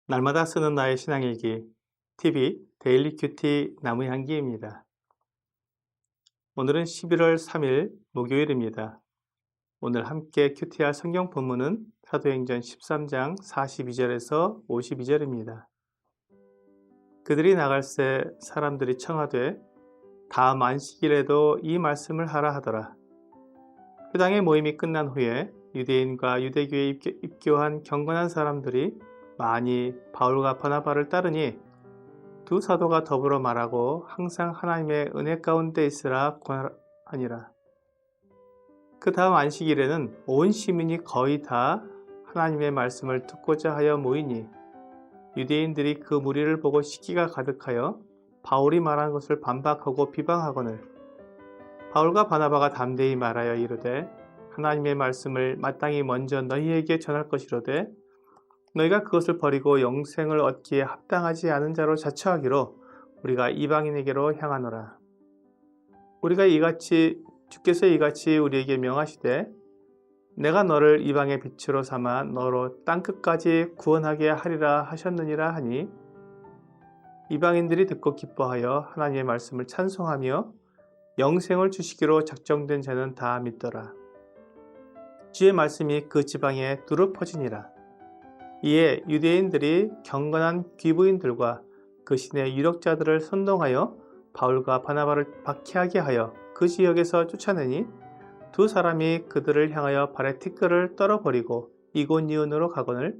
날마다 쓰는 나의 신앙일기 TV 데일리 큐티 나무향기입니다. 오늘은 11월 3일 목요일입니다. 오늘 함께 큐티할 성경 본문은 사도행전 13장 42절에서 52절입니다. 그들이 나갈새 사람들이 청하되 다음 안식일에도 이 말씀을 하라 하더라. 회당의 모임이 끝난 후에 유대인과 유대교에 입교한 경건한 사람들이 많이 바울과 바나바를 따르니 두 사도가 더불어 말하고 항상 하나님의 은혜 가운데 있으라 권하니라. 그 다음 안식일에는 온 시민이 거의 다 하나님의 말씀을 듣고자 하여 모이니 유대인들이 그 무리를 보고 시기가 가득하여 바울이 말한 것을 반박하고 비방하거늘 바울과 바나바가 담대히 말하여 이르되 하나님의 말씀을 마땅히 먼저 너희에게 전할 것이로되 너희가 그것을 버리고 영생을 얻기에 합당하지 않은 자로 자처하기로 우리가 이방인에게로 향하노라. 주께서 이같이 우리에게 명하시되 내가 너를 이방의 빛으로 삼아 너로 땅끝까지 구원하게 하리라 하셨느니라 하니 이방인들이 듣고 기뻐하여 하나님의 말씀을 찬송하며 영생을 주시기로 작정된 자는 다 믿더라. 주의 말씀이 그 지방에 두루 퍼지니라. 이에 유대인들이 경건한 귀부인들과 그 신의 유력자들을 선동하여 바울과 바나바를 박해하게 하여 그 지역에서 쫓아내니 두 사람이 그들을 향하여 발에 티끌을 떨어버리고 이곳이온으로 가거늘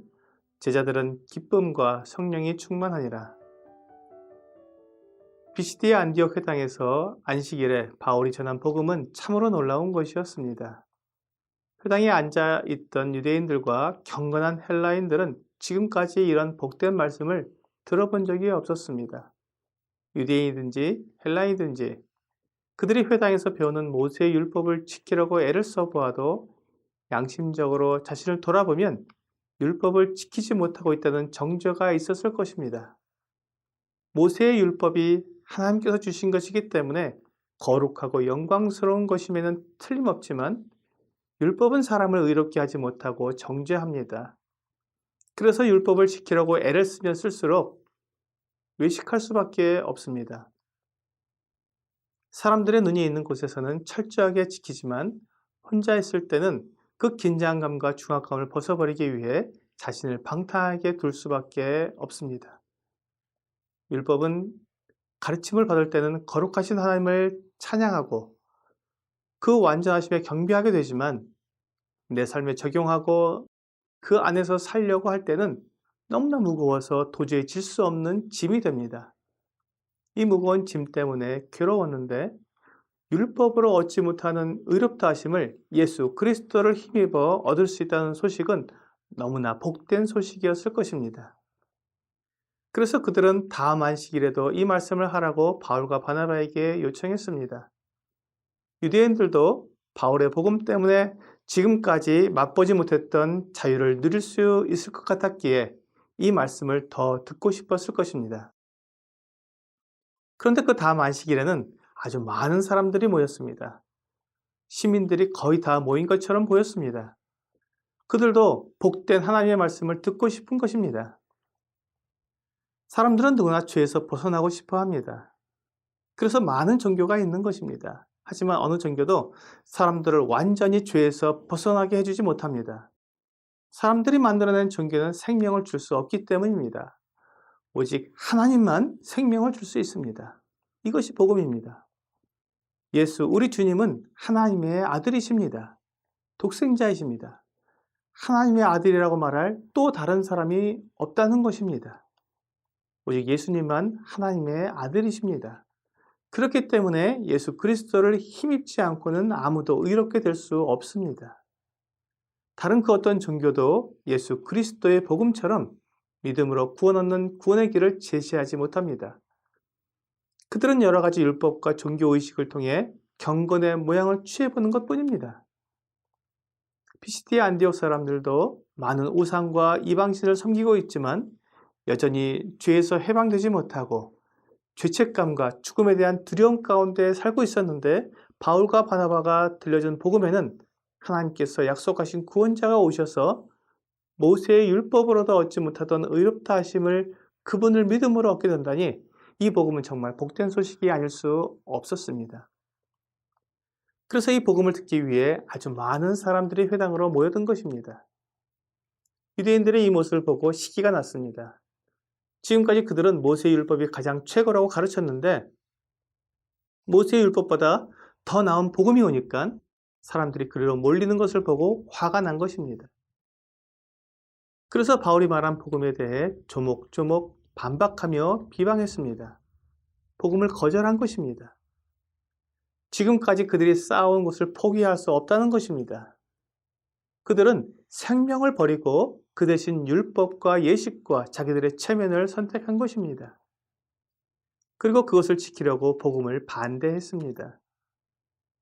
제자들은 기쁨과 성령이 충만하니라. 비시디아 안디옥 회당에서 안식일에 바울이 전한 복음은 참으로 놀라운 것이었습니다. 회당에 앉아있던 유대인들과 경건한 헬라인들은 지금까지 이런 복된 말씀을 들어본 적이 없었습니다. 유대인이든지 헬라인이든지 그들이 회당에서 배우는 모세의 율법을 지키려고 애를 써보아도 양심적으로 자신을 돌아보면 율법을 지키지 못하고 있다는 정죄가 있었을 것입니다. 모세의 율법이 하나님께서 주신 것이기 때문에 거룩하고 영광스러운 것임에는 틀림없지만 율법은 사람을 의롭게 하지 못하고 정죄합니다. 그래서 율법을 지키려고 애를 쓰면 쓸수록 외식할 수밖에 없습니다. 사람들의 눈이 있는 곳에서는 철저하게 지키지만 혼자 있을 때는 그 긴장감과 중압감을 벗어버리기 위해 자신을 방탕하게 둘 수밖에 없습니다. 율법은 가르침을 받을 때는 거룩하신 하나님을 찬양하고 그 완전하심에 경배하게 되지만 내 삶에 적용하고 그 안에서 살려고 할 때는 너무나 무거워서 도저히 질 수 없는 짐이 됩니다. 이 무거운 짐 때문에 괴로웠는데 율법으로 얻지 못하는 의롭다 하심을 예수 그리스도를 힘입어 얻을 수 있다는 소식은 너무나 복된 소식이었을 것입니다. 그래서 그들은 다음 안식일에도 이 말씀을 하라고 바울과 바나바에게 요청했습니다. 유대인들도 바울의 복음 때문에 지금까지 맛보지 못했던 자유를 누릴 수 있을 것 같았기에 이 말씀을 더 듣고 싶었을 것입니다. 그런데 그 다음 안식일에는 아주 많은 사람들이 모였습니다. 시민들이 거의 다 모인 것처럼 보였습니다. 그들도 복된 하나님의 말씀을 듣고 싶은 것입니다. 사람들은 누구나 죄에서 벗어나고 싶어 합니다. 그래서 많은 종교가 있는 것입니다. 하지만 어느 종교도 사람들을 완전히 죄에서 벗어나게 해주지 못합니다. 사람들이 만들어낸 종교는 생명을 줄 수 없기 때문입니다. 오직 하나님만 생명을 줄 수 있습니다. 이것이 복음입니다. 예수, 우리 주님은 하나님의 아들이십니다. 독생자이십니다. 하나님의 아들이라고 말할 또 다른 사람이 없다는 것입니다. 오직 예수님만 하나님의 아들이십니다. 그렇기 때문에 예수 그리스도를 힘입지 않고는 아무도 의롭게 될 수 없습니다. 다른 그 어떤 종교도 예수 그리스도의 복음처럼 믿음으로 구원 얻는 구원의 길을 제시하지 못합니다. 그들은 여러 가지 율법과 종교의식을 통해 경건의 모양을 취해보는 것뿐입니다. 피시디아 안디옥 사람들도 많은 우상과 이방신을 섬기고 있지만 여전히 죄에서 해방되지 못하고 죄책감과 죽음에 대한 두려움 가운데 살고 있었는데 바울과 바나바가 들려준 복음에는 하나님께서 약속하신 구원자가 오셔서 모세의 율법으로도 얻지 못하던 의롭다 하심을 그분을 믿음으로 얻게 된다니 이 복음은 정말 복된 소식이 아닐 수 없었습니다. 그래서 이 복음을 듣기 위해 아주 많은 사람들이 회당으로 모여든 것입니다. 유대인들의 이 모습을 보고 시기가 났습니다. 지금까지 그들은 모세의 율법이 가장 최고라고 가르쳤는데 모세의 율법보다 더 나은 복음이 오니까 사람들이 그리로 몰리는 것을 보고 화가 난 것입니다. 그래서 바울이 말한 복음에 대해 조목조목 반박하며 비방했습니다. 복음을 거절한 것입니다. 지금까지 그들이 쌓아온 것을 포기할 수 없다는 것입니다. 그들은 생명을 버리고 그 대신 율법과 예식과 자기들의 체면을 선택한 것입니다. 그리고 그것을 지키려고 복음을 반대했습니다.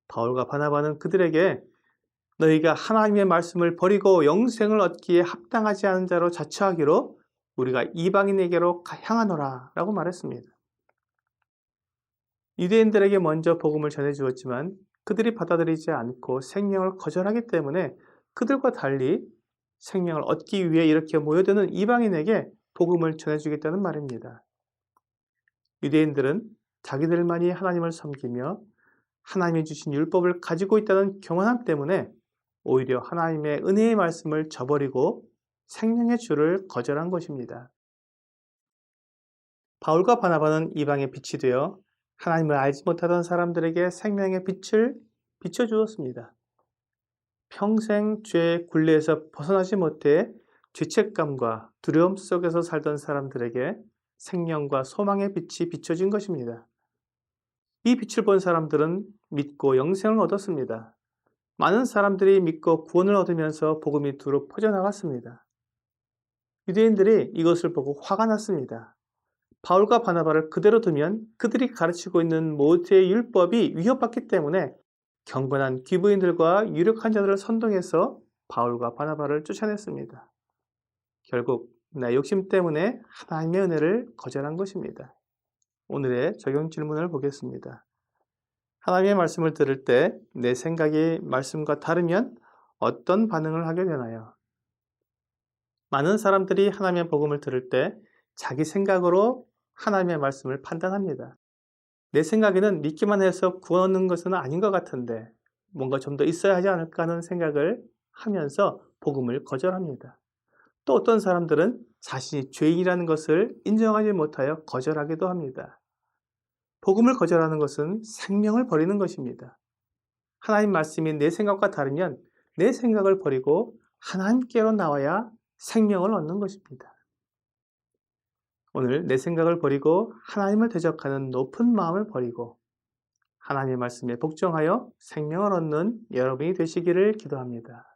바울과 바나바는 그들에게 너희가 하나님의 말씀을 버리고 영생을 얻기에 합당하지 않은 자로 자처하기로 우리가 이방인에게로 향하노라 라고 말했습니다. 유대인들에게 먼저 복음을 전해주었지만 그들이 받아들이지 않고 생명을 거절하기 때문에 그들과 달리 생명을 얻기 위해 이렇게 모여드는 이방인에게 복음을 전해주겠다는 말입니다. 유대인들은 자기들만이 하나님을 섬기며 하나님이 주신 율법을 가지고 있다는 교만함 때문에 오히려 하나님의 은혜의 말씀을 저버리고 생명의 주를 거절한 것입니다. 바울과 바나바는 이방의 빛이 되어 하나님을 알지 못하던 사람들에게 생명의 빛을 비춰주었습니다. 평생 죄의 굴레에서 벗어나지 못해 죄책감과 두려움 속에서 살던 사람들에게 생명과 소망의 빛이 비춰진 것입니다. 이 빛을 본 사람들은 믿고 영생을 얻었습니다. 많은 사람들이 믿고 구원을 얻으면서 복음이 두루 퍼져나갔습니다. 유대인들이 이것을 보고 화가 났습니다. 바울과 바나바를 그대로 두면 그들이 가르치고 있는 모세의 율법이 위협받기 때문에 경건한 귀부인들과 유력한 자들을 선동해서 바울과 바나바를 쫓아냈습니다. 결국 내 욕심 때문에 하나님의 은혜를 거절한 것입니다. 오늘의 적용 질문을 보겠습니다. 하나님의 말씀을 들을 때 내 생각이 말씀과 다르면 어떤 반응을 하게 되나요? 많은 사람들이 하나님의 복음을 들을 때 자기 생각으로 하나님의 말씀을 판단합니다. 내 생각에는 믿기만 해서 구원 얻는 것은 아닌 것 같은데 뭔가 좀 더 있어야 하지 않을까 하는 생각을 하면서 복음을 거절합니다. 또 어떤 사람들은 자신이 죄인이라는 것을 인정하지 못하여 거절하기도 합니다. 복음을 거절하는 것은 생명을 버리는 것입니다. 하나님 말씀이 내 생각과 다르면 내 생각을 버리고 하나님께로 나와야 생명을 얻는 것입니다. 오늘 내 생각을 버리고 하나님을 대적하는 높은 마음을 버리고 하나님의 말씀에 복종하여 생명을 얻는 여러분이 되시기를 기도합니다.